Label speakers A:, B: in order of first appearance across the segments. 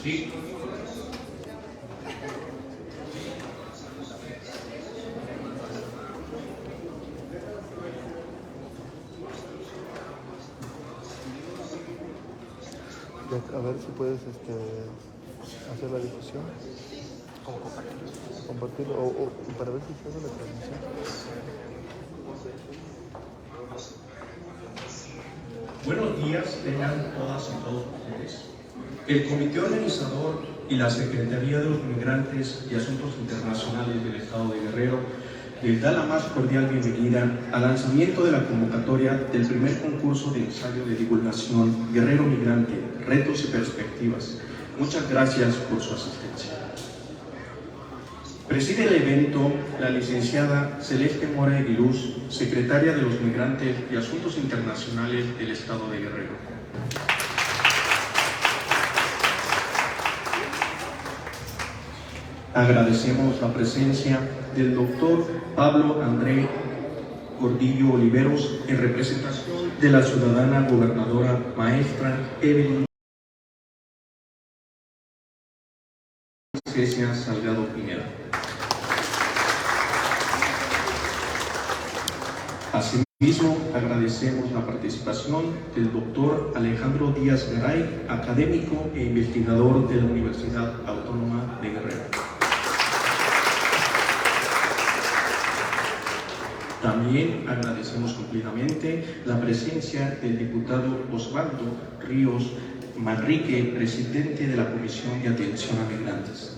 A: Sí.
B: A ver si puedes hacer la difusión.
C: ¿Cómo compartirlo?
B: Compartirlo o para ver si se hace la transmisión.
A: Buenos días, tengan todas y todos ustedes. El comité organizador y la Secretaría de los Migrantes y Asuntos Internacionales del Estado de Guerrero les da la más cordial bienvenida al lanzamiento de la convocatoria del primer concurso de ensayo de divulgación Guerrero Migrante, Retos y Perspectivas. Muchas gracias por su asistencia. Preside el evento la licenciada Celeste Mora Aguiluz, secretaria de los Migrantes y Asuntos Internacionales del Estado de Guerrero. Agradecemos la presencia del doctor Pablo André Gordillo Oliveros en representación de la ciudadana gobernadora maestra Evelyn Salgado Pineda. Asimismo, agradecemos la participación del doctor Alejandro Díaz Garay, académico e investigador de la Universidad Autónoma de Guerrero. También agradecemos cumplidamente la presencia del diputado Osvaldo Ríos Manrique, presidente de la Comisión de Atención a Migrantes.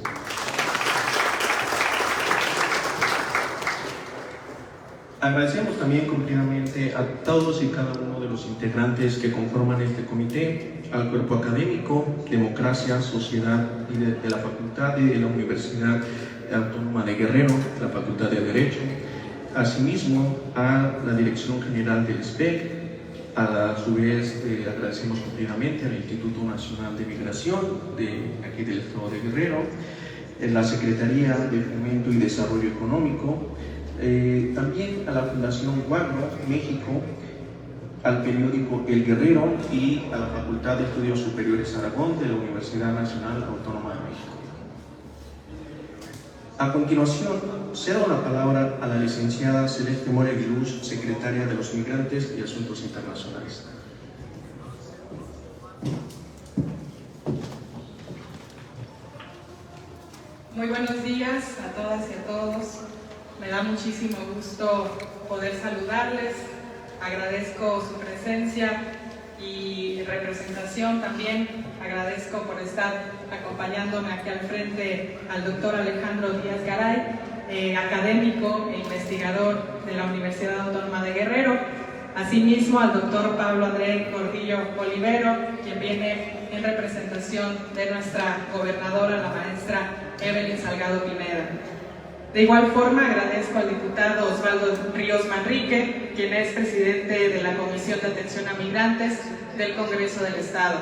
A: Agradecemos también cumplidamente a todos y cada uno de los integrantes que conforman este comité, al cuerpo académico, Democracia, Sociedad y de la Facultad de la Universidad Autónoma de Guerrero, la Facultad de Derecho, asimismo a la Dirección General del SPEC, a su vez agradecemos cumplidamente al Instituto Nacional de Migración de aquí del Estado de Guerrero, en la Secretaría de Fomento y Desarrollo Económico, también a la Fundación Guagro México, al periódico El Guerrero y a la Facultad de Estudios Superiores Aragón de la Universidad Nacional Autónoma de México. A continuación, cedo la palabra a la licenciada Celeste Mora Aguiluz, secretaria de los Migrantes y Asuntos Internacionales.
D: Muy buenos días a todas y a todos. Me da muchísimo gusto poder saludarles. Agradezco su presencia y representación también. Agradezco por estar acompañándome aquí al frente al doctor Alejandro Díaz Garay, académico e investigador de la Universidad Autónoma de Guerrero. Asimismo al doctor Pablo André Gordillo Olivero, quien viene en representación de nuestra gobernadora, la maestra Evelyn Salgado Pineda. De igual forma, agradezco al diputado Osvaldo Ríos Manrique, quien es presidente de la Comisión de Atención a Migrantes del Congreso del Estado.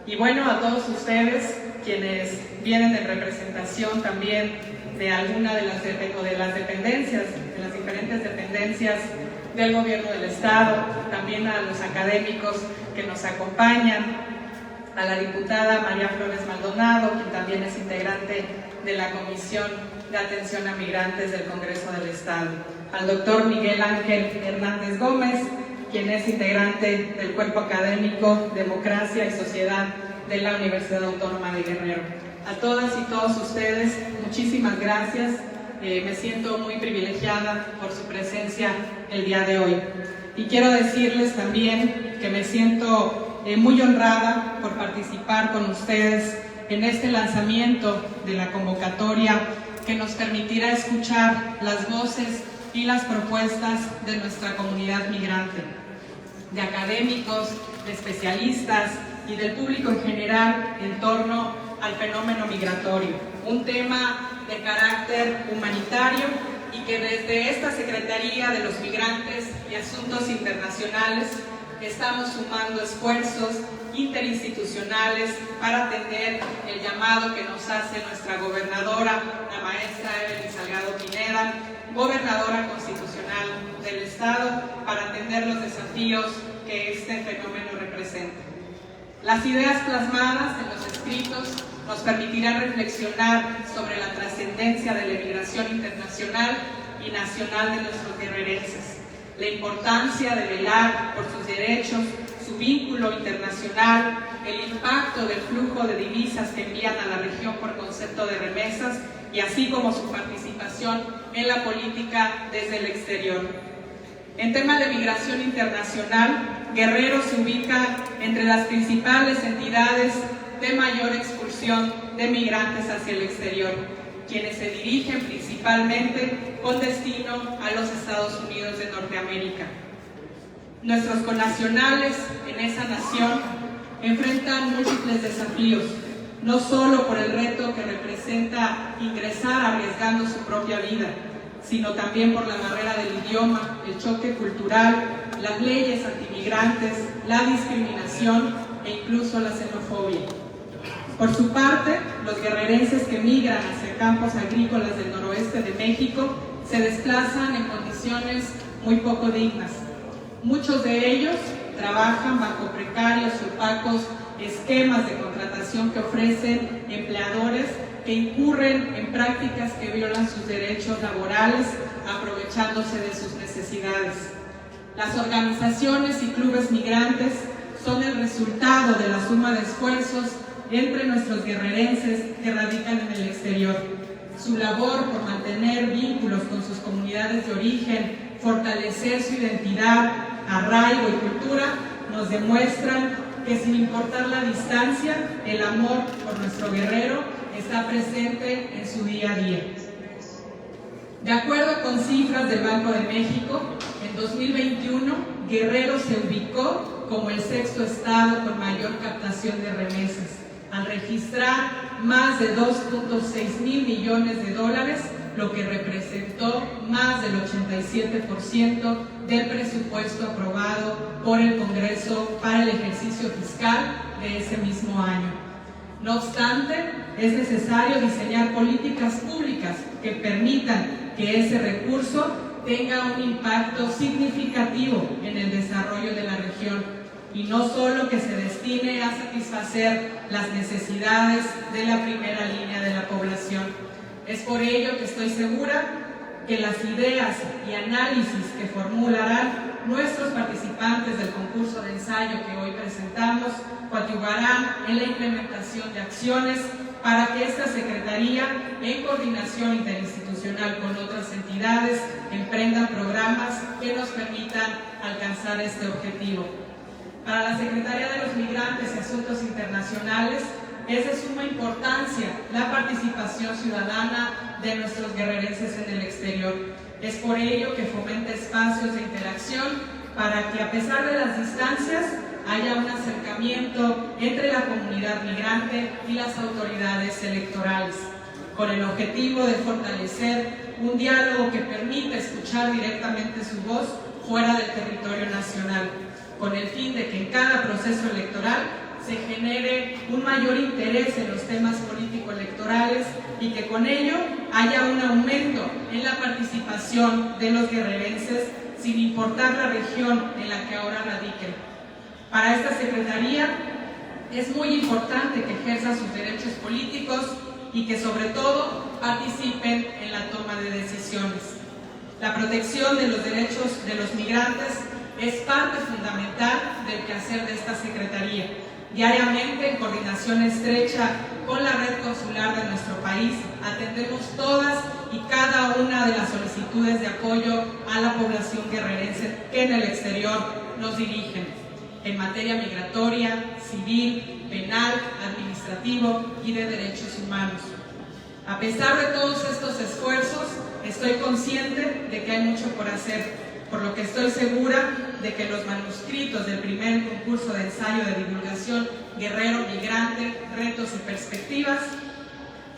D: Y bueno, a todos ustedes, quienes vienen en representación también de alguna de las dependencias, de las diferentes dependencias del Gobierno del Estado, también a los académicos que nos acompañan, a la diputada María Flores Maldonado, quien también es integrante de la Comisión de Atención a Migrantes del Congreso del Estado, al doctor Miguel Ángel Hernández Gómez, quien es integrante del cuerpo académico Democracia y Sociedad de la Universidad Autónoma de Guerrero. A todas y todos ustedes, muchísimas gracias. Me siento muy privilegiada por su presencia el día de hoy. Y quiero decirles también que me siento muy honrada por participar con ustedes en este lanzamiento de la convocatoria que nos permitirá escuchar las voces y las propuestas de nuestra comunidad migrante, de académicos, de especialistas y del público en general en torno al fenómeno migratorio, un tema de carácter humanitario y que desde esta Secretaría de los Migrantes y Asuntos Internacionales estamos sumando esfuerzos interinstitucionales para atender el llamado que nos hace nuestra gobernadora, la maestra Evelyn Salgado Pineda, gobernadora constitucional del Estado, para atender los desafíos que este fenómeno representa. Las ideas plasmadas en los manuscritos nos permitirá reflexionar sobre la trascendencia de la emigración internacional y nacional de nuestros guerrerenses, la importancia de velar por sus derechos, su vínculo internacional, el impacto del flujo de divisas que envían a la región por concepto de remesas y así como su participación en la política desde el exterior. En tema de migración internacional, Guerrero se ubica entre las principales entidades de mayor expulsión de migrantes hacia el exterior, quienes se dirigen principalmente con destino a los Estados Unidos de Norteamérica. Nuestros connacionales en esa nación enfrentan múltiples desafíos, no solo por el reto que representa ingresar arriesgando su propia vida, sino también por la barrera del idioma, el choque cultural, las leyes antimigrantes, la discriminación e incluso la xenofobia. Por su parte, los guerrerenses que migran hacia campos agrícolas del noroeste de México se desplazan en condiciones muy poco dignas. Muchos de ellos trabajan bajo precarios y opacos esquemas de contratación que ofrecen empleadores que incurren en prácticas que violan sus derechos laborales, aprovechándose de sus necesidades. Las organizaciones y clubes migrantes son el resultado de la suma de esfuerzos entre nuestros guerrerenses que radican en el exterior. Su labor por mantener vínculos con sus comunidades de origen, fortalecer su identidad, arraigo y cultura, nos demuestran que sin importar la distancia, el amor por nuestro guerrero está presente en su día a día. De acuerdo con cifras del Banco de México, en 2021, Guerrero se ubicó como el sexto estado con mayor captación de remesas, al registrar más de 2.6 mil millones de dólares, lo que representó más del 87% del presupuesto aprobado por el Congreso para el ejercicio fiscal de ese mismo año. No obstante, es necesario diseñar políticas públicas que permitan que ese recurso tenga un impacto significativo en el desarrollo de la región y no solo que se destine a satisfacer las necesidades de la primera línea de la población. Es por ello que estoy segura que las ideas y análisis que formularán nuestros participantes del concurso de ensayo que hoy presentamos coadyuvarán en la implementación de acciones para que esta Secretaría, en coordinación interinstitucional con otras entidades, emprendan programas que nos permitan alcanzar este objetivo. Para la Secretaría de los Migrantes y Asuntos Internacionales, es de suma importancia la participación ciudadana de nuestros guerrerenses en el exterior. Es por ello que fomenta espacios de interacción para que, a pesar de las distancias, haya un acercamiento entre la comunidad migrante y las autoridades electorales, con el objetivo de fortalecer un diálogo que permita escuchar directamente su voz fuera del territorio nacional, con el fin de que en cada proceso electoral se genere un mayor interés en los temas político-electorales y que con ello haya un aumento en la participación de los guerrerenses sin importar la región en la que ahora radiquen. Para esta Secretaría es muy importante que ejerzan sus derechos políticos y que sobre todo participen en la toma de decisiones. La protección de los derechos de los migrantes es parte fundamental del quehacer de esta Secretaría. Diariamente, en coordinación estrecha con la red consular de nuestro país, atendemos todas y cada una de las solicitudes de apoyo a la población guerrerense que en el exterior nos dirigen, en materia migratoria, civil, penal, administrativo y de derechos humanos. A pesar de todos estos esfuerzos, estoy consciente de que hay mucho por hacer, por lo que estoy segura de que los manuscritos del primer concurso de ensayo de divulgación Guerrero Migrante, Retos y Perspectivas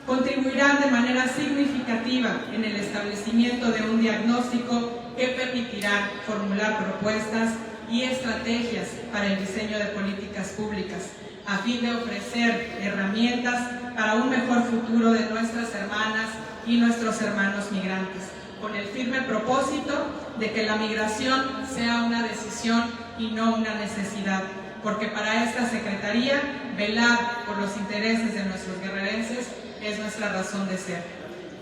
D: contribuirán de manera significativa en el establecimiento de un diagnóstico que permitirá formular propuestas y estrategias para el diseño de políticas públicas, a fin de ofrecer herramientas para un mejor futuro de nuestras hermanas y nuestros hermanos migrantes, con el firme propósito de que la migración sea una decisión y no una necesidad, porque para esta Secretaría velar por los intereses de nuestros guerrerenses es nuestra razón de ser.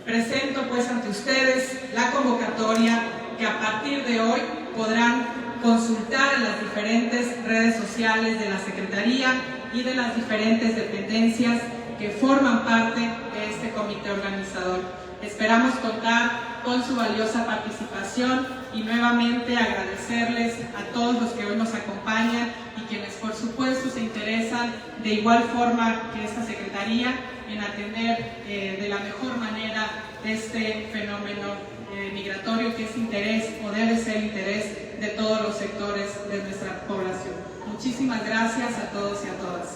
D: Presento pues ante ustedes la convocatoria que a partir de hoy podrán consultar en las diferentes redes sociales de la Secretaría y de las diferentes dependencias que forman parte de este comité organizador. Esperamos contar con su valiosa participación y nuevamente agradecerles a todos los que hoy nos acompañan y quienes por supuesto se interesan de igual forma que esta Secretaría en atender de la mejor manera este fenómeno migratorio que es interés o debe ser interés de todos los sectores de nuestra población. Muchísimas gracias a todos y a todas.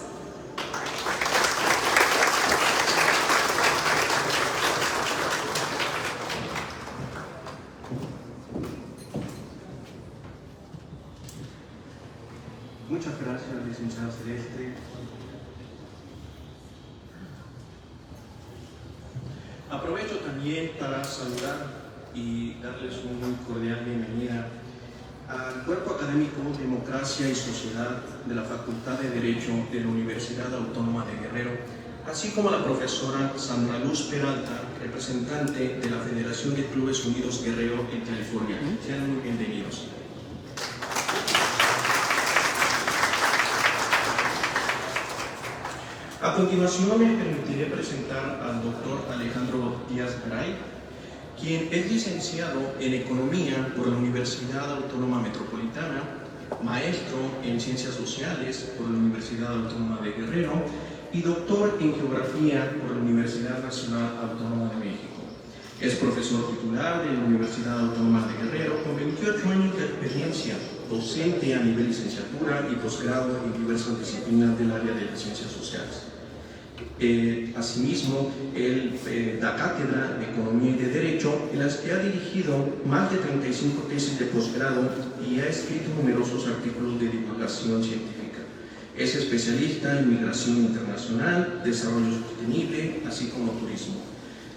A: Muchas gracias, licenciada Celeste. Aprovecho también para saludar y darles una muy cordial bienvenida al Cuerpo Académico Democracia y Sociedad de la Facultad de Derecho de la Universidad Autónoma de Guerrero, así como a la profesora Sandra Luz Peralta, representante de la Federación de Clubes Unidos Guerrero en California. Sean muy bienvenidos. A continuación me permitiré presentar al doctor Alejandro Díaz Garay, quien es licenciado en Economía por la Universidad Autónoma Metropolitana, maestro en Ciencias Sociales por la Universidad Autónoma de Guerrero y doctor en Geografía por la Universidad Nacional Autónoma de México. Es profesor titular de la Universidad Autónoma de Guerrero con 28 años de experiencia docente a nivel licenciatura y posgrado en diversas disciplinas del área de las ciencias sociales. Asimismo, él da cátedra de Economía y de Derecho, en las que ha dirigido más de 35 tesis de posgrado y ha escrito numerosos artículos de divulgación científica. Es especialista en migración internacional, desarrollo sostenible, así como turismo.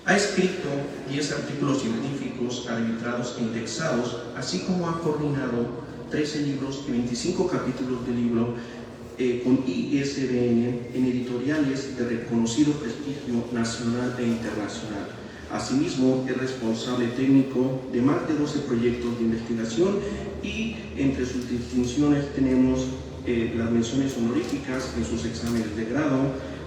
A: Ha escrito 10 artículos científicos arbitrados e indexados, así como ha coordinado 13 libros y 25 capítulos de libro con ISBN en editoriales de reconocido prestigio nacional e internacional. Asimismo, es responsable técnico de más de 12 proyectos de investigación y entre sus distinciones tenemos las menciones honoríficas en sus exámenes de grado.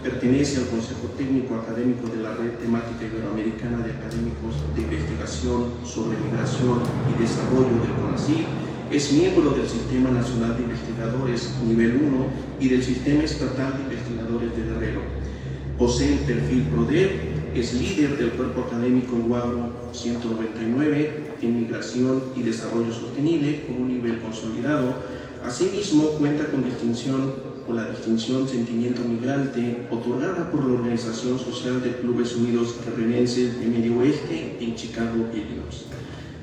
A: Pertenece al Consejo Técnico Académico de la Red Temática Iberoamericana de Académicos de Investigación sobre Migración y Desarrollo del CONACYT. Es miembro del Sistema Nacional de Investigadores Nivel 1 y del Sistema Estatal de Investigadores de Guerrero. Posee el perfil PRODEV, es líder del Cuerpo Académico Guagro 199 en Migración y Desarrollo Sostenible con un nivel consolidado. Asimismo, cuenta con la distinción Sentimiento Migrante, otorgada por la Organización Social de Clubes Unidos Guerrerenses de Medio Oeste en Chicago, Illinois.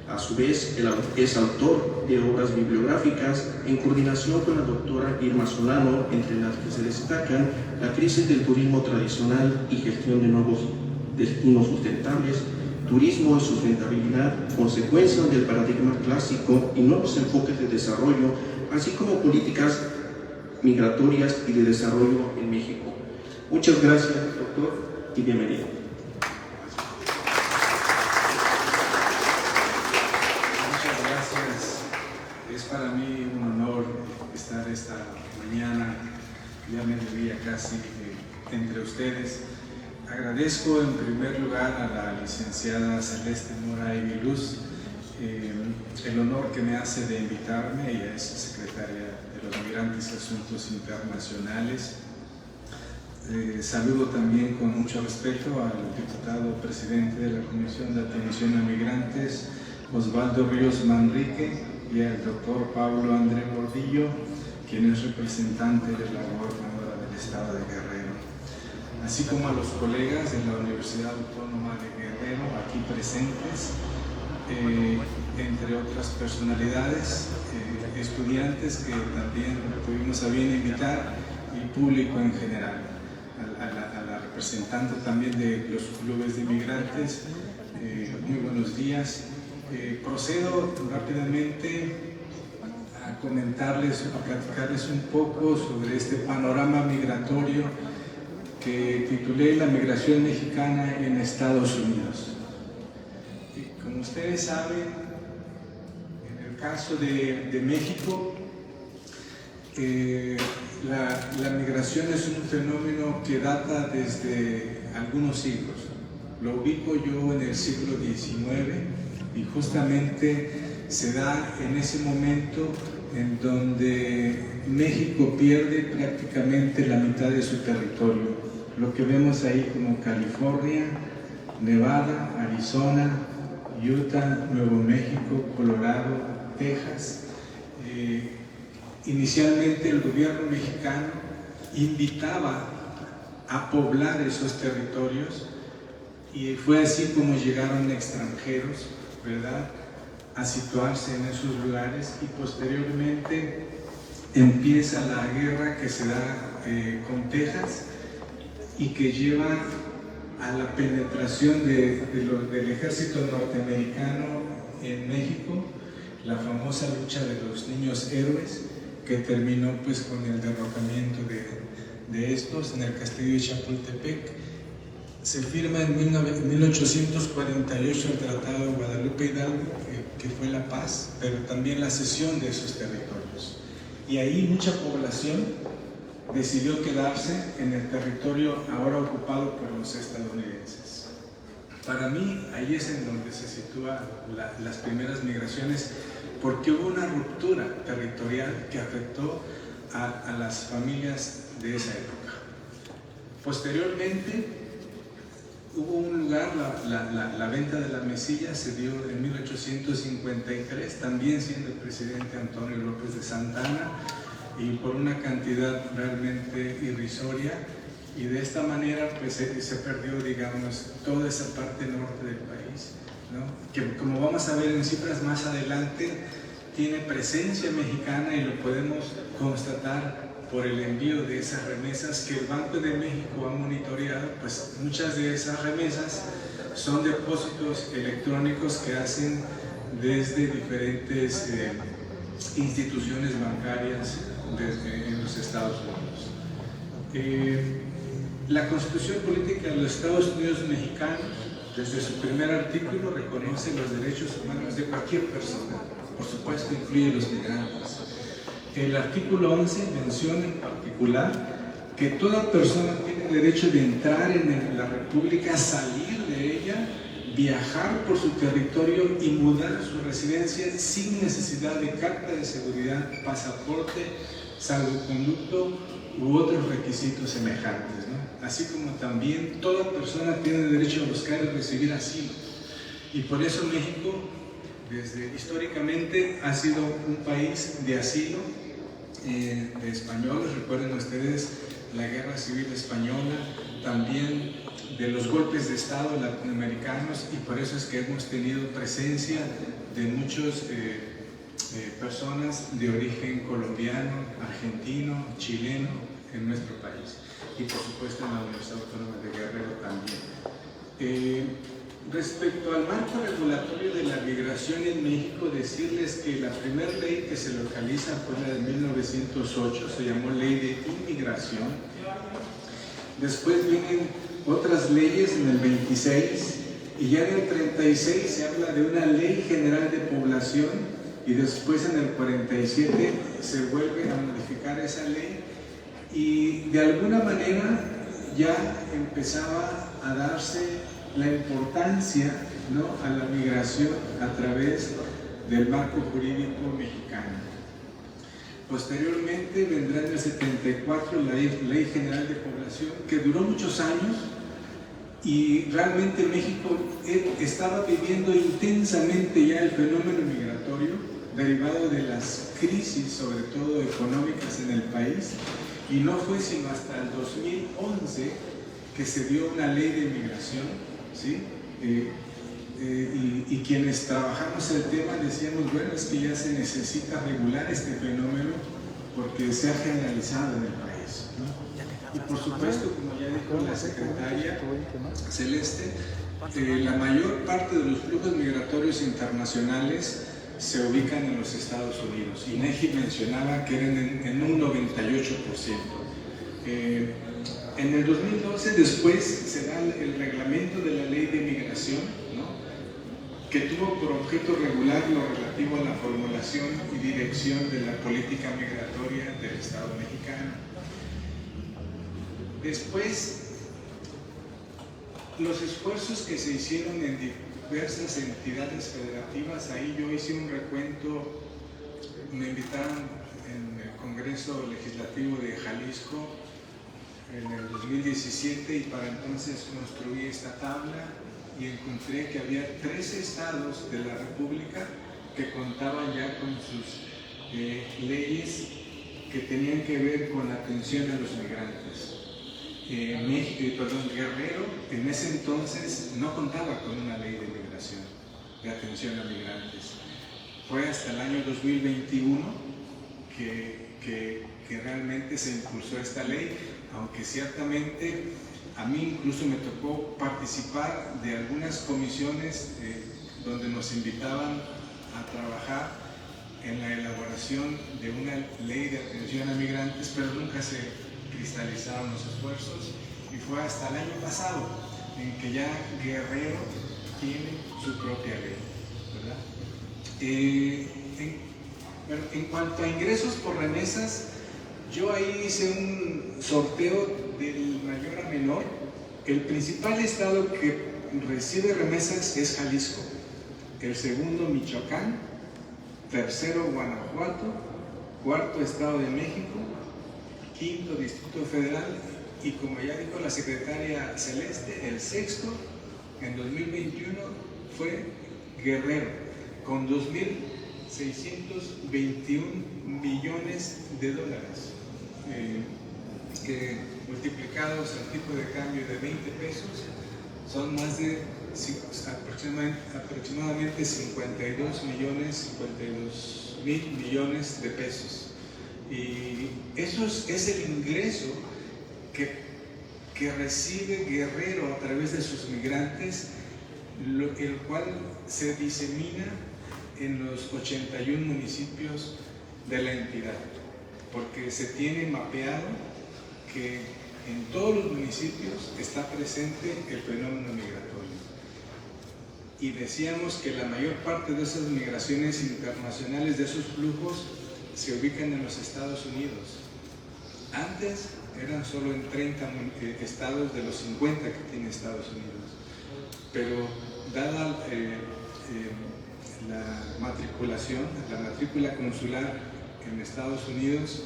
A: A su vez, es autor de obras bibliográficas en coordinación con la doctora Irma Solano, entre las que se destacan La crisis del turismo tradicional y gestión de nuevos destinos sustentables, Turismo y sustentabilidad, consecuencias del paradigma clásico y nuevos enfoques de desarrollo, así como políticas migratorias y de desarrollo en México. Muchas gracias, doctor, y bienvenido.
E: Es para mí un honor estar esta mañana, ya mediodía casi, entre ustedes. Agradezco en primer lugar a la licenciada Celeste Mora Aguiluz el honor que me hace de invitarme. Ella es secretaria de los Migrantes y Asuntos Internacionales. Saludo también con mucho respeto al diputado presidente de la Comisión de Atención a Migrantes, Osvaldo Ríos Manrique, y al doctor Pablo André Gordillo, quien es representante de la gobernadora del estado de Guerrero, así como a los colegas de la Universidad Autónoma de Guerrero aquí presentes, entre otras personalidades, estudiantes que también tuvimos a bien invitar y público en general, a la representante también de los clubes de migrantes. Muy buenos días. Procedo rápidamente a comentarles, a platicarles un poco sobre este panorama migratorio que titulé La migración mexicana en Estados Unidos. Y como ustedes saben, en el caso de México, la migración es un fenómeno que data desde algunos siglos. Lo ubico yo en el siglo XIX y justamente se da en ese momento en donde México pierde prácticamente la mitad de su territorio. Lo que vemos ahí como California, Nevada, Arizona, Utah, Nuevo México, Colorado, Texas. Inicialmente el gobierno mexicano invitaba a poblar esos territorios y fue así como llegaron extranjeros, ¿verdad?, a situarse en esos lugares, y posteriormente empieza la guerra que se da con Texas y que lleva a la penetración del ejército norteamericano en México, la famosa lucha de los niños héroes, que terminó pues con el derrocamiento de estos en el castillo de Chapultepec. Se firma en 1848 el Tratado de Guadalupe Hidalgo, que fue la paz, pero también la cesión de esos territorios. Y ahí mucha población decidió quedarse en el territorio ahora ocupado por los estadounidenses. Para mí, ahí es en donde se sitúan las primeras migraciones, porque hubo una ruptura territorial que afectó a las familias de esa época. Posteriormente, hubo un lugar, la venta de la Mesilla se dio en 1853, también siendo el presidente Antonio López de Santa Anna, y por una cantidad realmente irrisoria, y de esta manera pues se perdió, digamos, toda esa parte norte del país, ¿no?, que como vamos a ver en cifras más adelante, tiene presencia mexicana, y lo podemos constatar por el envío de esas remesas que el Banco de México ha monitoreado. Pues muchas de esas remesas son depósitos electrónicos que hacen desde diferentes instituciones bancarias en los Estados Unidos. La Constitución Política de los Estados Unidos Mexicanos, desde su primer artículo, reconoce los derechos humanos de cualquier persona, por supuesto incluye los migrantes. El artículo 11 menciona en particular que toda persona tiene derecho de entrar en la República, salir de ella, viajar por su territorio y mudar su residencia sin necesidad de carta de seguridad, pasaporte, salvoconducto u otros requisitos semejantes, ¿no? Así como también toda persona tiene derecho a buscar y recibir asilo. Y por eso México, desde históricamente, ha sido un país de asilo de españoles. Recuerden ustedes la Guerra Civil Española, también de los golpes de Estado latinoamericanos, y por eso es que hemos tenido presencia de muchas personas de origen colombiano, argentino, chileno en nuestro país, y por supuesto en la Universidad Autónoma de Guerrero también. Respecto al marco regulatorio de la migración en México, decirles que la primera ley que se localiza fue la de 1908, se llamó Ley de Inmigración. Después vienen otras leyes en el 26, y ya en el 36 se habla de una Ley General de Población, y después en el 47 se vuelve a modificar esa ley, y de alguna manera ya empezaba a darse la importancia, ¿no?, a la migración a través del marco jurídico mexicano. Posteriormente vendrá en el 74 la Ley General de Población, que duró muchos años, y realmente México estaba viviendo intensamente ya el fenómeno migratorio derivado de las crisis, sobre todo económicas, en el país, y no fue sino hasta el 2011 que se dio una ley de migración, ¿sí? Y quienes trabajamos el tema decíamos, bueno, es que ya se necesita regular este fenómeno porque se ha generalizado en el país, ¿no? Y por supuesto, como ya dijo la secretaria Celeste, la mayor parte de los flujos migratorios internacionales se ubican en los Estados Unidos. INEGI mencionaba que eran en un 98%. En el 2012 después se da el reglamento de la Ley de Migración, ¿no?, que tuvo por objeto regular lo relativo a la formulación y dirección de la política migratoria del Estado mexicano. Después, los esfuerzos que se hicieron en diversas entidades federativas, ahí yo hice un recuento, me invitaron en el Congreso Legislativo de Jalisco en el 2017 y para entonces construí esta tabla y encontré que había 13 estados de la República que contaban ya con sus leyes que tenían que ver con la atención a los migrantes. Guerrero en ese entonces no contaba con una ley de migración, de atención a migrantes. Fue hasta el año 2021 que realmente se impulsó esta ley, aunque ciertamente a mí incluso me tocó participar de algunas comisiones donde nos invitaban a trabajar en la elaboración de una ley de atención a migrantes, pero nunca se cristalizaron los esfuerzos y fue hasta el año pasado en que ya Guerrero tiene su propia ley, ¿verdad? En cuanto a ingresos por remesas, yo ahí hice un sorteo del mayor a menor. El principal estado que recibe remesas es Jalisco, el segundo Michoacán, tercero Guanajuato, cuarto Estado de México, quinto Distrito Federal y, como ya dijo la secretaria Celeste, el sexto en 2021 fue Guerrero, con 2.621 millones de dólares, que multiplicados al tipo de cambio de 20 pesos son más de aproximadamente 52 mil millones de pesos. Y eso es el ingreso que recibe Guerrero a través de sus migrantes, el cual se disemina en los 81 municipios de la entidad, porque se tiene mapeado que en todos los municipios está presente el fenómeno migratorio. Y decíamos que la mayor parte de esas migraciones internacionales, de esos flujos, se ubican en los Estados Unidos. Antes eran solo en 30 estados de los 50 que tiene Estados Unidos, pero dada la matrícula consular en Estados Unidos,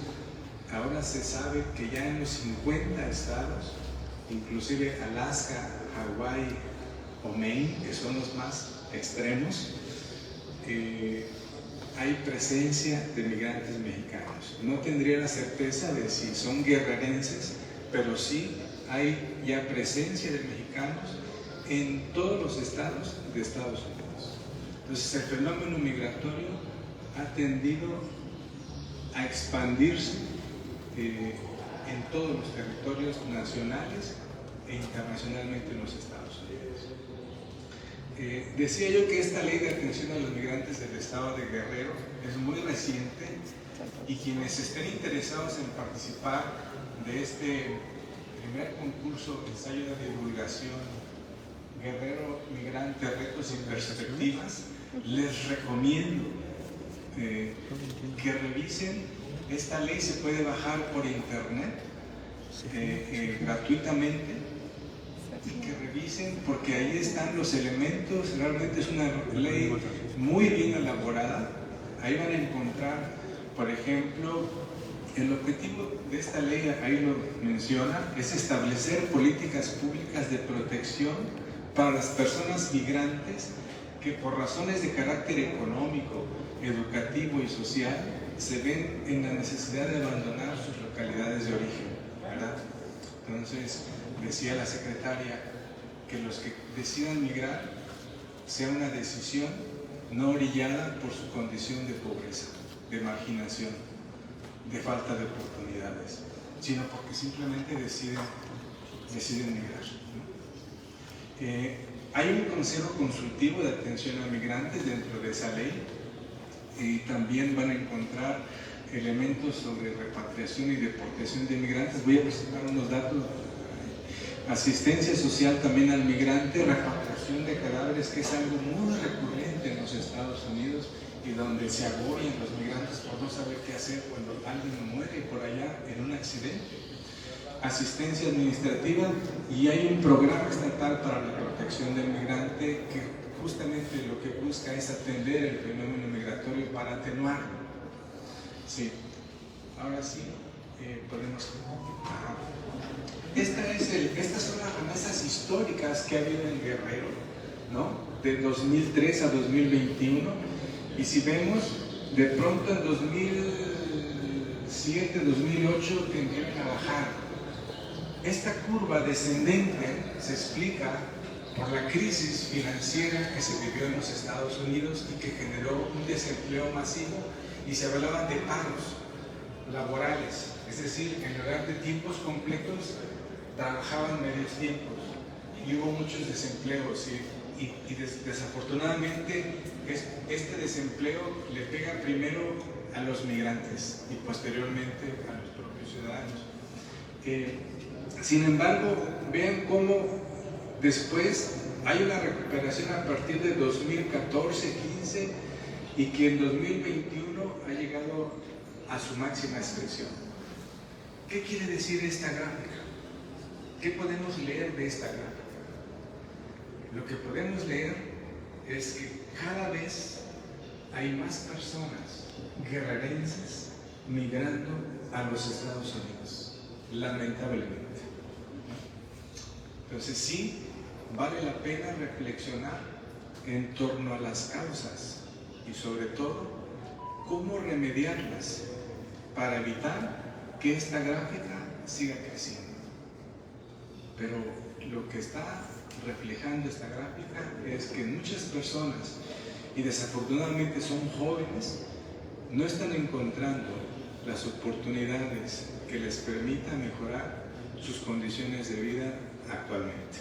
E: ahora se sabe que ya en los 50 estados, inclusive Alaska, Hawái o Maine, que son los más extremos, hay presencia de migrantes mexicanos. No tendría la certeza de si son guerrerenses, pero sí hay ya presencia de mexicanos en todos los estados de Estados Unidos. Entonces el fenómeno migratorio ha tendido a expandirse en todos los territorios nacionales e internacionalmente en los Estados Unidos. Decía yo que esta ley de atención a los migrantes del estado de Guerrero es muy reciente y quienes estén interesados en participar de este primer concurso de ensayo de divulgación Guerrero Migrante, Retos y Perspectivas, les recomiendo que revisen. Esta ley se puede bajar por internet gratuitamente y que revisen, porque ahí están los elementos. Realmente es una ley muy bien elaborada. Ahí van a encontrar, por ejemplo, el objetivo de esta ley, ahí lo menciona, es establecer políticas públicas de protección para las personas migrantes que por razones de carácter económico, educativo y social se ven en la necesidad de abandonar sus localidades de origen, ¿verdad? Entonces, decía la secretaria que los que decidan migrar sea una decisión no orillada por su condición de pobreza, de marginación, de falta de oportunidades, sino porque simplemente deciden migrar, ¿no? Hay un consejo consultivo de atención a migrantes dentro de esa ley También van a encontrar elementos sobre repatriación y deportación de migrantes. Voy a presentar unos datos. Asistencia social también al migrante, repatriación de cadáveres, que es algo muy recurrente en los Estados Unidos y donde se agobian los migrantes por no saber qué hacer cuando alguien muere por allá en un accidente. Asistencia administrativa, y hay un programa estatal para la protección del migrante que justamente lo que busca es atender el fenómeno migratorio para atenuarlo. Sí, ahora sí podemos. Estas son las remesas históricas que ha habido en Guerrero, ¿no? De 2003 a 2021, y si vemos, de pronto en 2007, 2008 tendrían a bajar. Esta curva descendente se explica por la crisis financiera que se vivió en los Estados Unidos y que generó un desempleo masivo, y se hablaban de paros laborales, es decir, en lugar de tiempos completos trabajaban medios tiempos, y hubo muchos desempleos, y desafortunadamente este desempleo le pega primero a los migrantes y posteriormente a los propios ciudadanos. Sin embargo, vean cómo después hay una recuperación a partir de 2014-15, y que en 2021 ha llegado a su máxima expresión. ¿Qué quiere decir esta gráfica? ¿Qué podemos leer de esta gráfica? Lo que podemos leer es que cada vez hay más personas guerrerenses migrando a los Estados Unidos, lamentablemente. Entonces sí, vale la pena reflexionar en torno a las causas y sobre todo cómo remediarlas para evitar que esta gráfica siga creciendo. Pero lo que está reflejando esta gráfica es que muchas personas, y desafortunadamente son jóvenes, no están encontrando las oportunidades que les permitan mejorar sus condiciones de vida actualmente.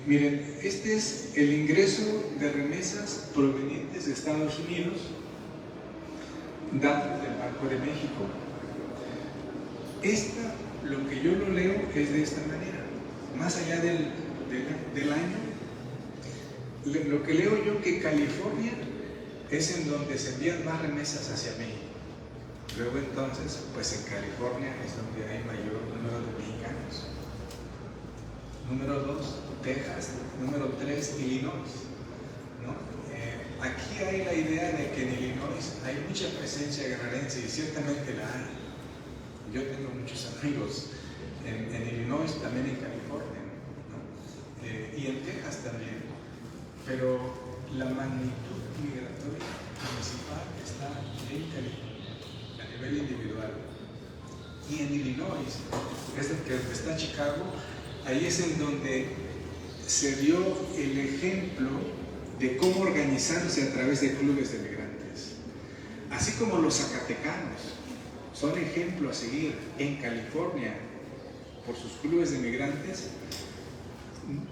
E: Miren, este es el ingreso de remesas provenientes de Estados Unidos, datos del Banco de México. Lo que yo lo leo es de esta manera, más allá del año, lo que leo yo que California es en donde se envían más remesas hacia México. Luego entonces, pues en California es donde hay mayor número de mexicanos. Número 2, Texas. Número 3, Illinois, ¿no? Aquí hay la idea de que en Illinois hay mucha presencia guerrerense, y ciertamente la hay. Yo tengo muchos amigos en Illinois, también en California, ¿no? Y en Texas también. Pero la magnitud migratoria municipal está en California, a nivel individual. Y en Illinois, que está Chicago, ahí es en donde se dio el ejemplo de cómo organizarse a través de clubes de migrantes. Así como los zacatecanos son ejemplo a seguir en California por sus clubes de migrantes,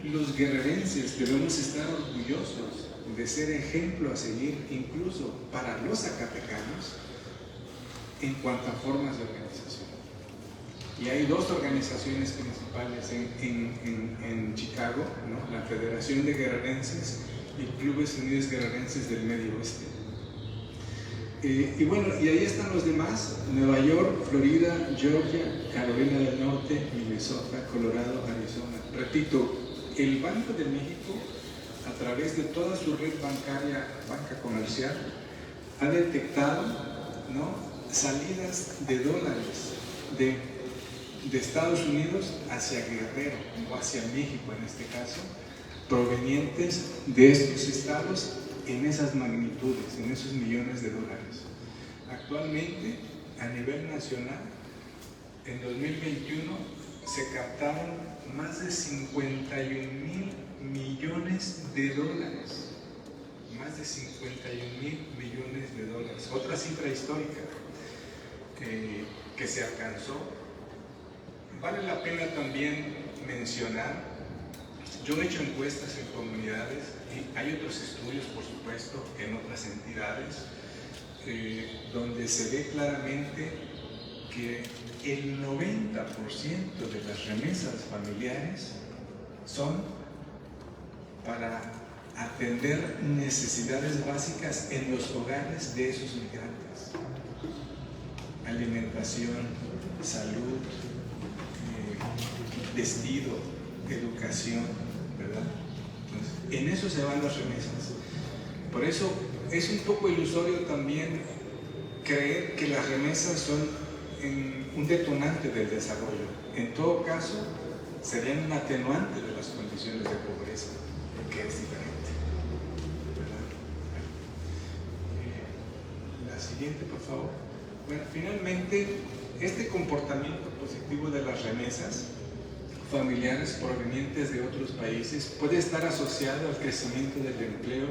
E: los guerrerenses debemos estar orgullosos de ser ejemplo a seguir incluso para los zacatecanos en cuanto a formas de organización. Y hay dos organizaciones principales en Chicago, ¿no? La Federación de Guerrerenses y Clubes Unidos Guerrerenses del Medio Oeste. Y bueno, y ahí están los demás: Nueva York, Florida, Georgia, Carolina del Norte, Minnesota, Colorado, Arizona. Repito, el Banco de México, a través de toda su red bancaria, banca comercial, ha detectado, ¿no?, salidas de dólares de Estados Unidos hacia Guerrero, o hacia México en este caso, provenientes de estos estados en esas magnitudes, en esos millones de dólares. Actualmente, a nivel nacional, en 2021 se captaron más de 51,000 millones de dólares. Más de 51,000 millones de dólares. Otra cifra histórica que se alcanzó. Vale la pena también mencionar Yo he hecho encuestas en comunidades y hay otros estudios, por supuesto, en otras entidades, donde se ve claramente que el 90% de las remesas familiares son para atender necesidades básicas en los hogares de esos migrantes. Alimentación, salud, vestido, educación, ¿verdad? Entonces, en eso se van las remesas. Por eso es un poco ilusorio también creer que las remesas son un detonante del desarrollo. En todo caso, serían un atenuante de las condiciones de pobreza, que es diferente, ¿verdad? La siguiente, por favor. Bueno, finalmente, este comportamiento positivo de las remesas familiares provenientes de otros países puede estar asociado al crecimiento del empleo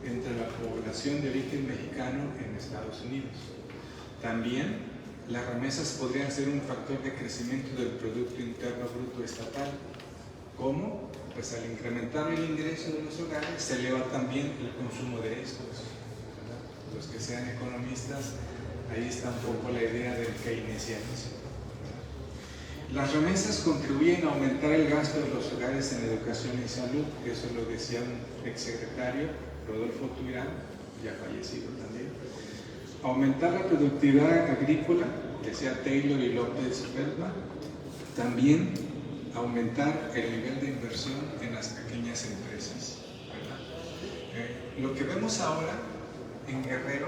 E: entre la población de origen mexicano en Estados Unidos. También las remesas podrían ser un factor de crecimiento del Producto Interno Bruto estatal. ¿Cómo? Pues al incrementar el ingreso de los hogares se eleva también el consumo de estos, ¿verdad? Los que sean economistas, ahí está un poco la idea del keynesianismo. Las remesas contribuyen a aumentar el gasto de los hogares en educación y salud, eso lo decía un exsecretario, Rodolfo Tuirán, ya fallecido también. Aumentar la productividad agrícola, decía Taylor y López Feldman. También aumentar el nivel de inversión en las pequeñas empresas, ¿verdad? Lo que vemos ahora en Guerrero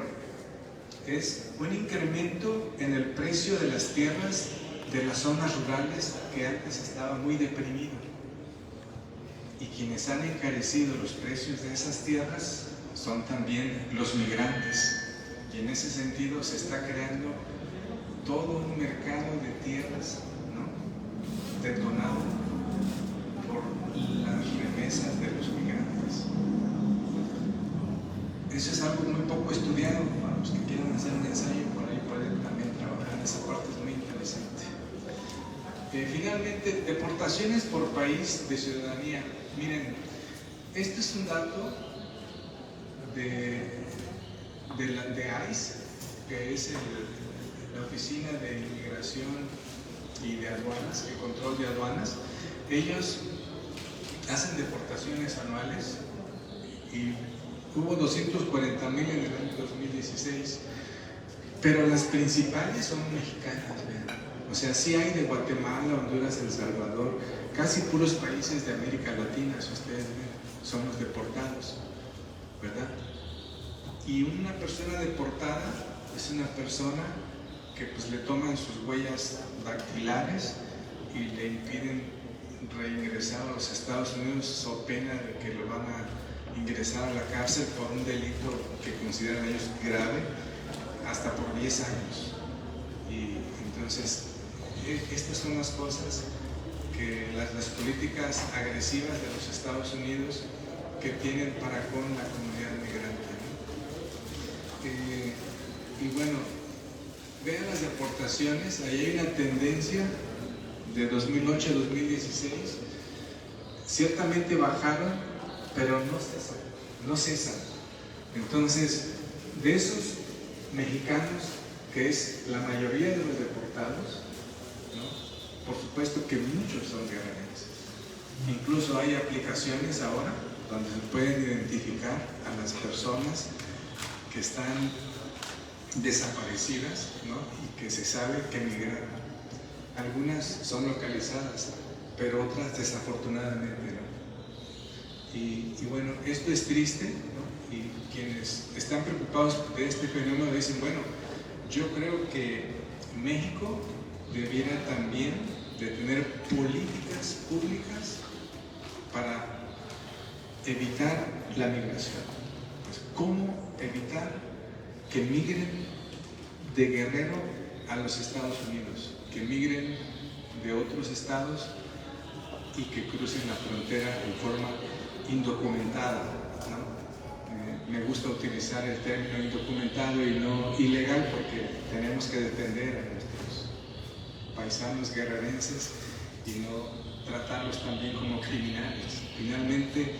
E: es un incremento en el precio de las tierras de las zonas rurales que antes estaba muy deprimido, y quienes han encarecido los precios de esas tierras son también los migrantes, y en ese sentido se está creando todo un mercado de tierras, ¿no?, detonado por las remesas de los migrantes. Eso es algo muy poco estudiado. Para los que quieran hacer un ensayo por ahí pueden también trabajar, esa parte es muy interesante. Finalmente, deportaciones por país de ciudadanía. Miren, este es un dato de ICE, que es la Oficina de Inmigración y de Aduanas, el control de aduanas. Ellos hacen deportaciones anuales y hubo 240,000 en el año 2016, pero las principales son mexicanas, ¿verdad? O sea, sí hay de Guatemala, Honduras, El Salvador, casi puros países de América Latina, si ustedes ven, son los deportados, ¿verdad? Y una persona deportada es una persona que pues le toman sus huellas dactilares y le impiden reingresar a los Estados Unidos, so pena de que lo van a ingresar a la cárcel por un delito que consideran ellos grave, hasta por 10 años. Y entonces, estas son las cosas que las políticas agresivas de los Estados Unidos que tienen para con la comunidad migrante, ¿no? Y bueno, vean las deportaciones, ahí hay una tendencia de 2008 a 2016, ciertamente bajaron, pero no cesan. Entonces, de esos mexicanos, que es la mayoría de los deportados, ¿no?, por supuesto que muchos son guerrerenses. Incluso hay aplicaciones ahora donde se pueden identificar a las personas que están desaparecidas, ¿no?, y que se sabe que migraron. Algunas son localizadas, pero otras desafortunadamente no. Y bueno, esto es triste, ¿no? Y quienes están preocupados de este fenómeno dicen, bueno, yo creo que México debiera también de tener políticas públicas para evitar la migración. Pues, ¿cómo evitar que migren de Guerrero a los Estados Unidos? Que migren de otros estados y que crucen la frontera en forma indocumentada, ¿no? Me gusta utilizar el término indocumentado y no ilegal, porque tenemos que defender a nuestros paisanos guerrerenses y no tratarlos también como criminales. Finalmente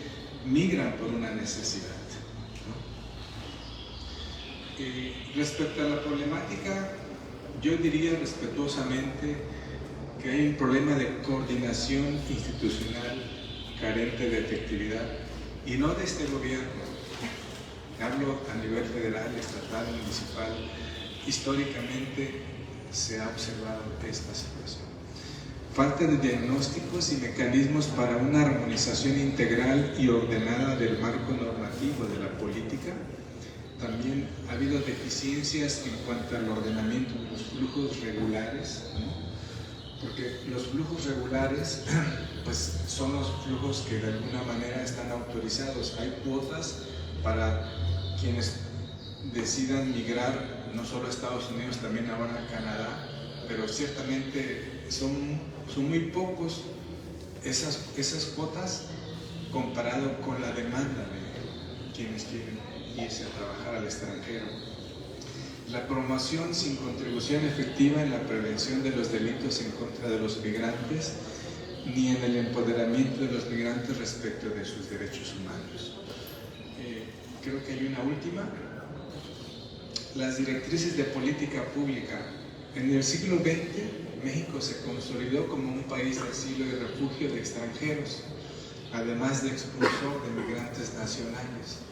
E: migran por una necesidad, ¿no? Respecto a la problemática, yo diría respetuosamente que hay un problema de coordinación institucional carente de efectividad, y no de este gobierno. Hablo a nivel federal, estatal, municipal. Históricamente se ha observado esta situación. Falta de diagnósticos y mecanismos para una armonización integral y ordenada del marco normativo de la política. También ha habido deficiencias en cuanto al ordenamiento de los flujos regulares, ¿no? Porque los flujos regulares pues, son los flujos que de alguna manera están autorizados. Hay cuotas para quienes decidan migrar no solo a Estados Unidos, también ahora a Canadá, pero ciertamente son muy pocos esas cuotas comparado con la demanda de quienes quieren irse a trabajar al extranjero. La promoción sin contribución efectiva en la prevención de los delitos en contra de los migrantes, ni en el empoderamiento de los migrantes respecto de sus derechos humanos. Creo que hay una última. Las directrices de política pública. En el siglo XX, México se consolidó como un país de asilo y refugio de extranjeros, además de expulsor de migrantes nacionales.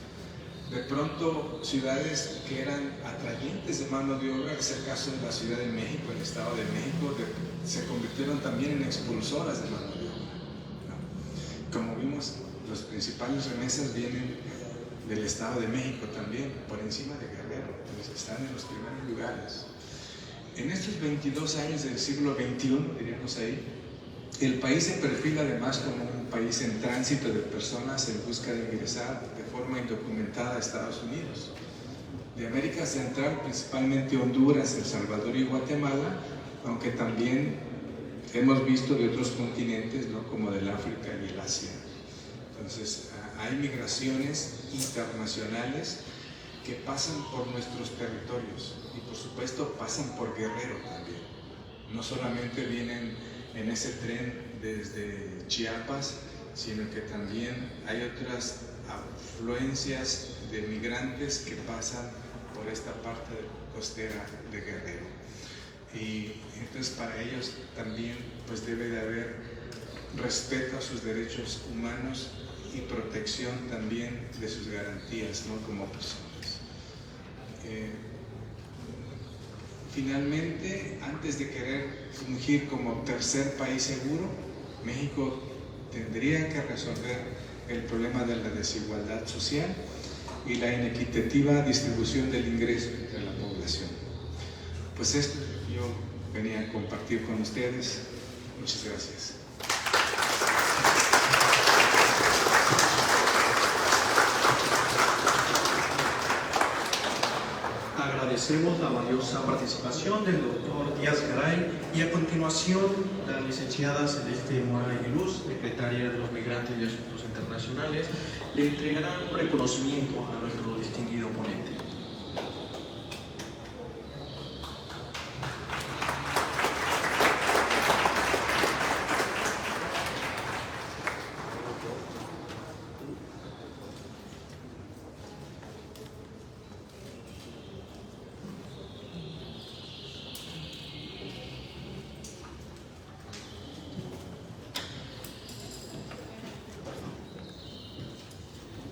E: De pronto, ciudades que eran atrayentes de mano de obra, es el caso de la Ciudad de México, el Estado de México, se convirtieron también en expulsoras de mano de obra, ¿no? Como vimos, las principales remesas vienen del Estado de México también, por encima de Guerrero, entonces están en los primeros lugares. En estos 22 años del siglo XXI, diríamos ahí, el país se perfila además como un país en tránsito de personas en busca de ingresar de forma indocumentada a Estados Unidos. De América Central, principalmente Honduras, El Salvador y Guatemala, aunque también hemos visto de otros continentes, ¿no? Como del África y el Asia. Entonces, hay migraciones internacionales que pasan por nuestros territorios y por supuesto pasan por Guerrero también. No solamente vienen en ese tren desde Chiapas, sino que también hay otras afluencias de migrantes que pasan por esta parte costera de Guerrero. Y entonces para ellos también pues debe de haber respeto a sus derechos humanos y protección también de sus garantías, ¿no? Como personas. Finalmente, antes de querer fungir como tercer país seguro, México tendría que resolver el problema de la desigualdad social y la inequitativa distribución del ingreso entre la población. Pues esto yo venía a compartir con ustedes. Muchas gracias.
A: Agradecemos la valiosa participación del doctor Díaz Garay y a continuación la licenciada Celeste Mora Aguiluz, secretaria de los Migrantes y Asuntos Internacionales, le entregará un reconocimiento a nuestro distinguido ponente.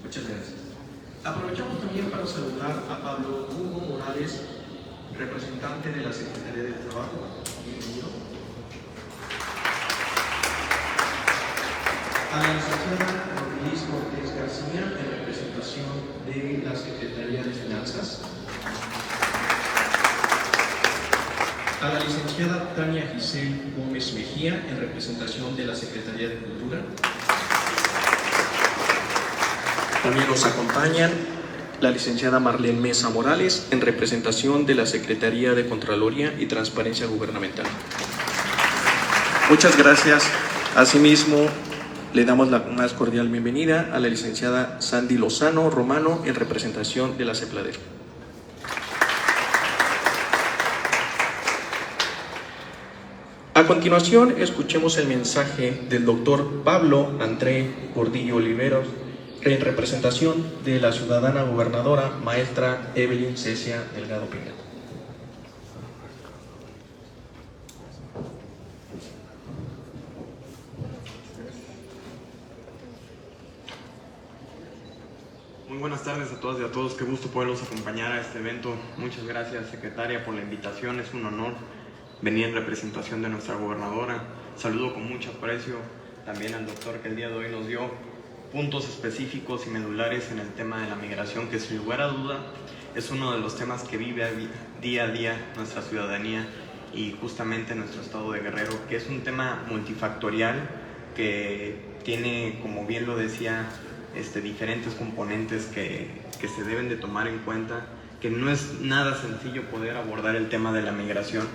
A: Muchas gracias. Aprovechamos también para saludar a Pablo Hugo Morales, representante de la Secretaría del Trabajo. Bienvenido. A la licenciada Liz Cortés García, en representación de la Secretaría de Finanzas. A la licenciada Tania Giselle Gómez Mejía, en representación de la Secretaría de Cultura. También nos acompañan la licenciada Marlene Mesa Morales, en representación de la Secretaría de Contraloría y Transparencia Gubernamental. Muchas gracias. Asimismo, le damos la más cordial bienvenida a la licenciada Sandy Lozano Romano, en representación de la CEPLADER. A continuación, escuchemos el mensaje del doctor Pablo André Gordillo Oliveros en representación de la ciudadana gobernadora maestra Evelyn Cecia Delgado Pineda.
F: Muy buenas tardes a todas y a todos, qué gusto poderlos acompañar a este evento. Muchas gracias, secretaria, por la invitación, es un honor venir en representación de nuestra gobernadora. Saludo con mucho aprecio también al doctor que el día de hoy nos dio puntos específicos y medulares en el tema de la migración, que sin lugar a duda es uno de los temas que vive día a día nuestra ciudadanía y justamente nuestro estado de Guerrero, que es un tema multifactorial que tiene, como bien lo decía, diferentes componentes que se deben de tomar en cuenta, que no es nada sencillo poder abordar el tema de la migración,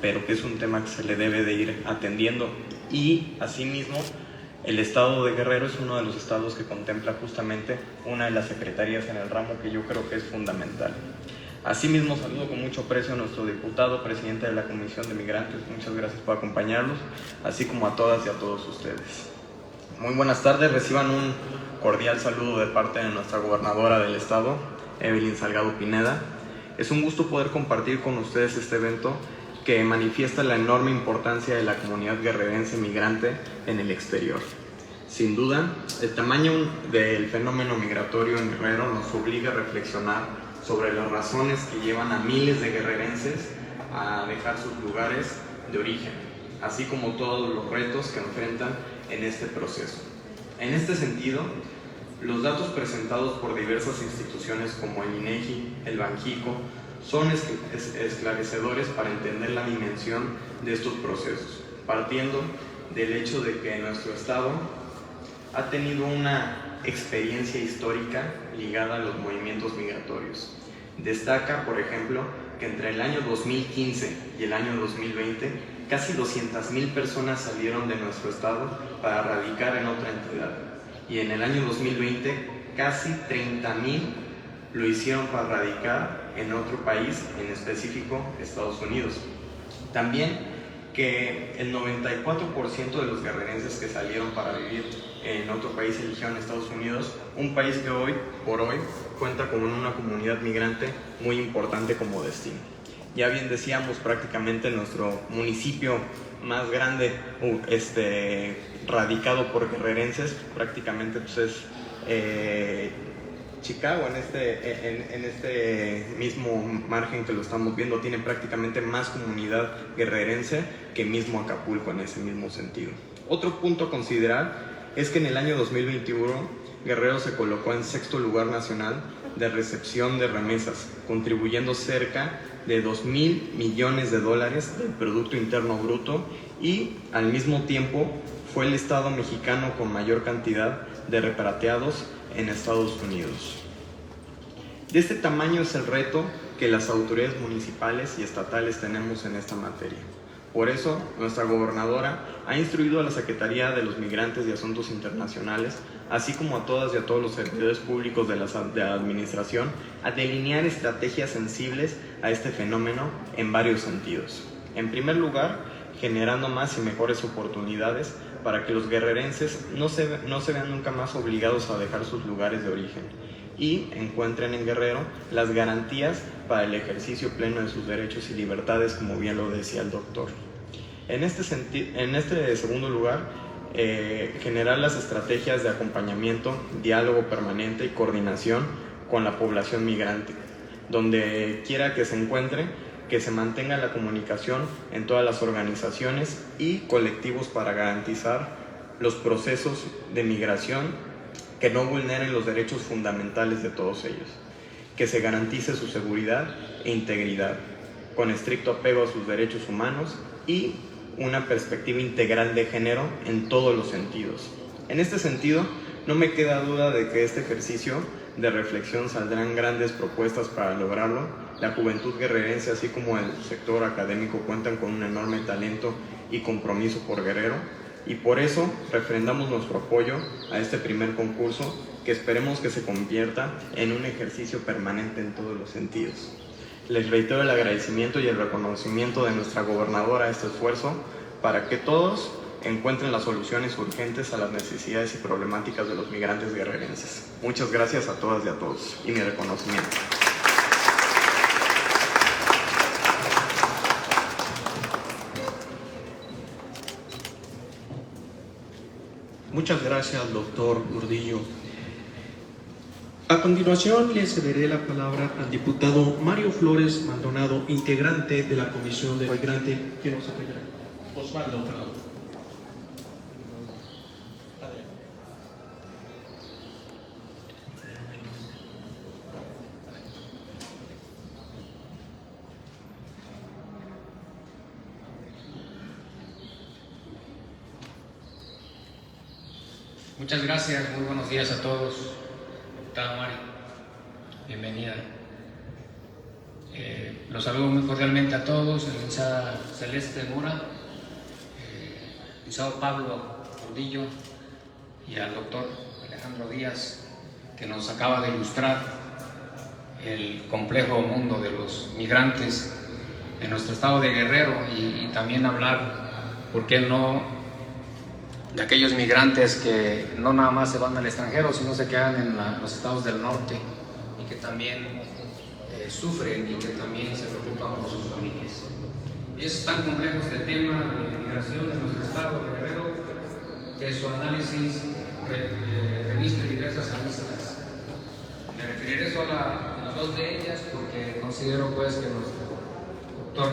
F: pero que es un tema que se le debe de ir atendiendo. Y asimismo, el estado de Guerrero es uno de los estados que contempla justamente una de las secretarías en el ramo que yo creo que es fundamental. Asimismo, saludo con mucho aprecio a nuestro diputado, presidente de la Comisión de Migrantes, muchas gracias por acompañarnos, así como a todas y a todos ustedes. Muy buenas tardes, reciban un cordial saludo de parte de nuestra gobernadora del estado, Evelyn Salgado Pineda. Es un gusto poder compartir con ustedes este evento que manifiesta la enorme importancia de la comunidad guerrerense migrante en el exterior. Sin duda, el tamaño del fenómeno migratorio en Guerrero nos obliga a reflexionar sobre las razones que llevan a miles de guerrerenses a dejar sus lugares de origen, así como todos los retos que enfrentan en este proceso. En este sentido, los datos presentados por diversas instituciones como el INEGI, el Banjico, son esclarecedores para entender la dimensión de estos procesos, partiendo del hecho de que nuestro estado ha tenido una experiencia histórica ligada a los movimientos migratorios. Destaca, por ejemplo, que entre el año 2015 y el año 2020, casi 200,000 personas salieron de nuestro estado para radicar en otra entidad. Y en el año 2020, casi 30,000 lo hicieron para radicar en otro país, en específico Estados Unidos. También que el 94% de los guerrerenses que salieron para vivir en otro país eligieron Estados Unidos, un país que hoy por hoy cuenta con una comunidad migrante muy importante como destino. Ya bien decíamos, prácticamente nuestro municipio más grande radicado por guerrerenses, prácticamente pues es Chicago, en este mismo margen que lo estamos viendo, tiene prácticamente más comunidad guerrerense que mismo Acapulco en ese mismo sentido. Otro punto a considerar es que en el año 2021 Guerrero se colocó en 6º lugar nacional de recepción de remesas, contribuyendo cerca de 2,000 millones de dólares del Producto Interno Bruto, y al mismo tiempo fue el estado mexicano con mayor cantidad de repatriados en Estados Unidos. De este tamaño es el reto que las autoridades municipales y estatales tenemos en esta materia. Por eso, nuestra gobernadora ha instruido a la Secretaría de los Migrantes y Asuntos Internacionales, así como a todas y a todos los servidores públicos de la administración, a delinear estrategias sensibles a este fenómeno en varios sentidos. En primer lugar, generando más y mejores oportunidades para que los guerrerenses no se vean nunca más obligados a dejar sus lugares de origen y encuentren en Guerrero las garantías para el ejercicio pleno de sus derechos y libertades, como bien lo decía el doctor. En este segundo lugar, generar las estrategias de acompañamiento, diálogo permanente y coordinación con la población migrante, donde quiera que se encuentre, que se mantenga la comunicación en todas las organizaciones y colectivos para garantizar los procesos de migración que no vulneren los derechos fundamentales de todos ellos, que se garantice su seguridad e integridad, con estricto apego a sus derechos humanos y una perspectiva integral de género en todos los sentidos. En este sentido, no me queda duda de que este ejercicio de reflexión saldrán grandes propuestas para lograrlo. La juventud guerrerense, así como el sector académico, cuentan con un enorme talento y compromiso por Guerrero, y por eso refrendamos nuestro apoyo a este primer concurso, que esperemos que se convierta en un ejercicio permanente en todos los sentidos. Les reitero el agradecimiento y el reconocimiento de nuestra gobernadora a este esfuerzo para que todos encuentren las soluciones urgentes a las necesidades y problemáticas de los migrantes guerrerenses. Muchas gracias a todas y a todos, y mi reconocimiento.
A: Muchas gracias, doctor Gordillo. A continuación, le cederé la palabra al diputado Mario Flores Maldonado, integrante de la Comisión de Migrante, que nos apoyará. Osvaldo, perdón.
C: Muchas gracias, muy buenos días a todos. Diputada Mari, bienvenida. Los saludo muy cordialmente a todos, a la licenciada Celeste Mora, licenciado Pablo Gordillo y al doctor Alejandro Díaz, que nos acaba de ilustrar el complejo mundo de los migrantes en nuestro estado de Guerrero y también hablar, ¿por qué no?, de aquellos migrantes que no nada más se van al extranjero, sino se quedan en los estados del norte y que también sufren y que también se preocupan por sus familias. Es tan complejo este tema de migración en nuestro estado de Guerrero que su análisis reviste diversas aristas. Me referiré solo a dos de ellas porque considero pues que nuestro doctor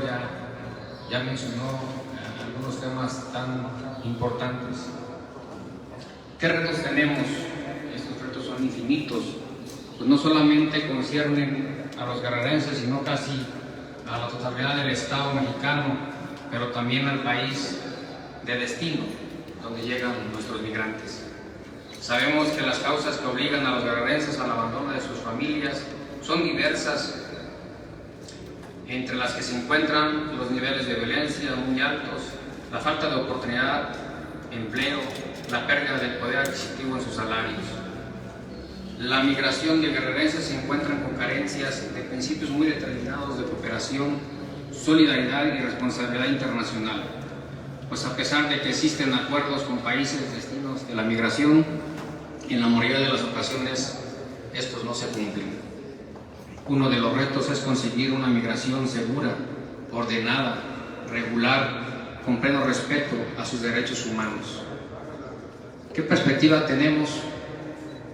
C: ya mencionó algunos temas tan importantes. ¿Qué retos tenemos? Estos retos son infinitos, pues no solamente conciernen a los guerrerenses, sino casi a la totalidad del Estado mexicano, pero también al país de destino, donde llegan nuestros migrantes. Sabemos que las causas que obligan a los guerrerenses al abandono de sus familias son diversas, entre las que se encuentran los niveles de violencia muy altos, la falta de oportunidad, empleo, la pérdida del poder adquisitivo en sus salarios. La migración de guerrerenses se encuentran con carencias de principios muy determinados de cooperación, solidaridad y responsabilidad internacional, pues a pesar de que existen acuerdos con países destinos de la migración, en la mayoría de las ocasiones estos no se cumplen. Uno de los retos es conseguir una migración segura, ordenada, regular, con pleno respeto a sus derechos humanos. ¿Qué perspectiva tenemos?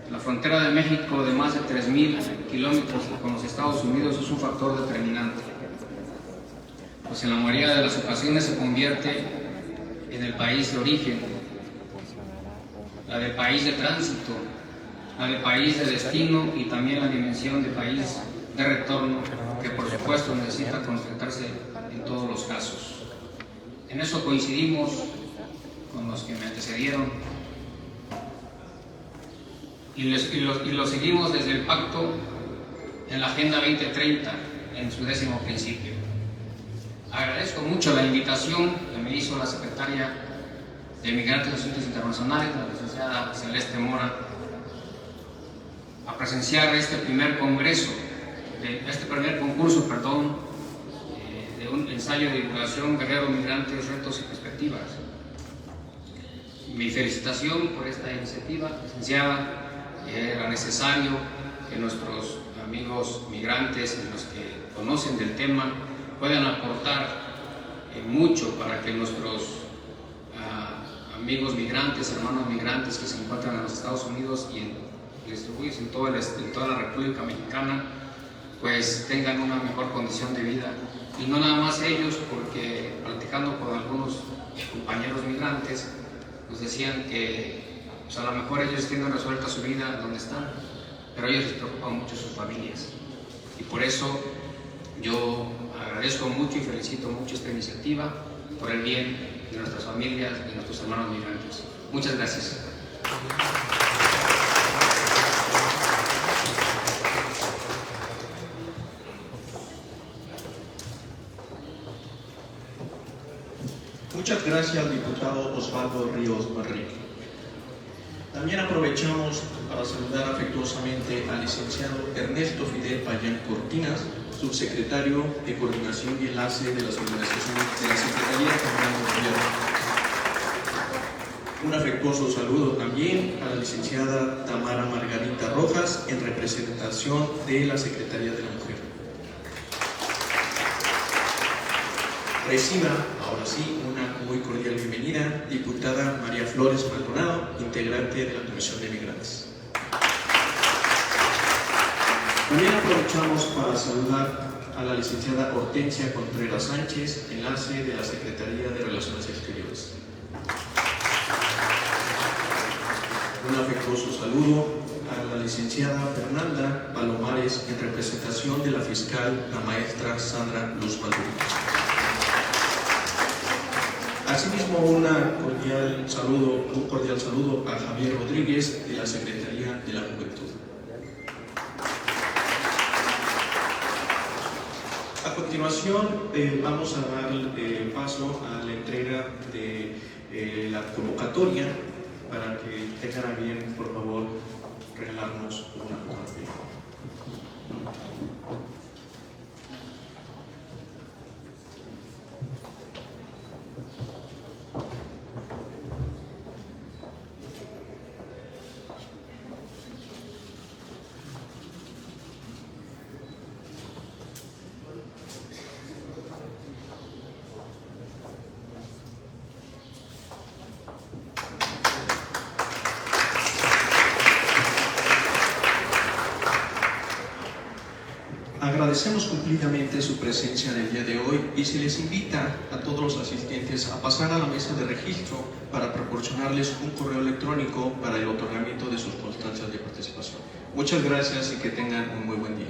C: La frontera de México, de más de 3.000 kilómetros con los Estados Unidos, es un factor determinante, pues en la mayoría de las ocasiones se convierte en el país de origen, la del país de tránsito, la del país de destino y también la dimensión de país de retorno, que por supuesto necesita concretarse en todos los casos. En eso coincidimos con los que me antecedieron y lo seguimos desde el pacto en la Agenda 2030 en su 10º principio. Agradezco mucho la invitación que me hizo la secretaria de Migrantes y Asuntos Internacionales, la licenciada Celeste Mora, a presenciar este primer concurso, de un ensayo de divulgación Guerrero, Migrantes, Retos y Perspectivas. Mi felicitación por esta iniciativa, licenciada. Era necesario que nuestros amigos migrantes y los que conocen del tema puedan aportar mucho para que nuestros amigos migrantes, hermanos migrantes que se encuentran en los Estados Unidos y distribuidos en toda la República Mexicana, pues tengan una mejor condición de vida. Y no nada más ellos, porque platicando con algunos compañeros migrantes, nos decían que pues a lo mejor ellos tienen resuelta su vida donde están, pero a ellos les preocupan mucho sus familias. Y por eso yo agradezco mucho y felicito mucho esta iniciativa por el bien de nuestras familias y de nuestros hermanos migrantes. Muchas gracias.
A: Muchas gracias, diputado Osvaldo Ríos Manrique. También aprovechamos para saludar afectuosamente al licenciado Ernesto Fidel Payán Cortinas, subsecretario de Coordinación y Enlace de las organizaciones de la Secretaría General de Gobierno. Un afectuoso saludo también a la licenciada Tamara Margarita Rojas en representación de la Secretaría de la Mujer. Reciba, ahora sí, una muy cordial bienvenida, diputada María Flores Maldonado, integrante de la Comisión de Migrantes. También aprovechamos para saludar a la licenciada Hortensia Contreras Sánchez, enlace de la Secretaría de Relaciones Exteriores. Un afectuoso saludo a la licenciada Fernanda Palomares en representación de la fiscal, la maestra Sandra Luz Maduro. Asimismo, un cordial saludo a Javier Rodríguez de la Secretaría de la Juventud. A continuación, vamos a dar paso a la entrega de la convocatoria para que tengan a bien, por favor, regalarnos una fotografía. Agradecemos cumplidamente su presencia en el día de hoy y se les invita a todos los asistentes a pasar a la mesa de registro para proporcionarles un correo electrónico para el otorgamiento de sus constancias de participación. Muchas gracias y que tengan un muy buen día.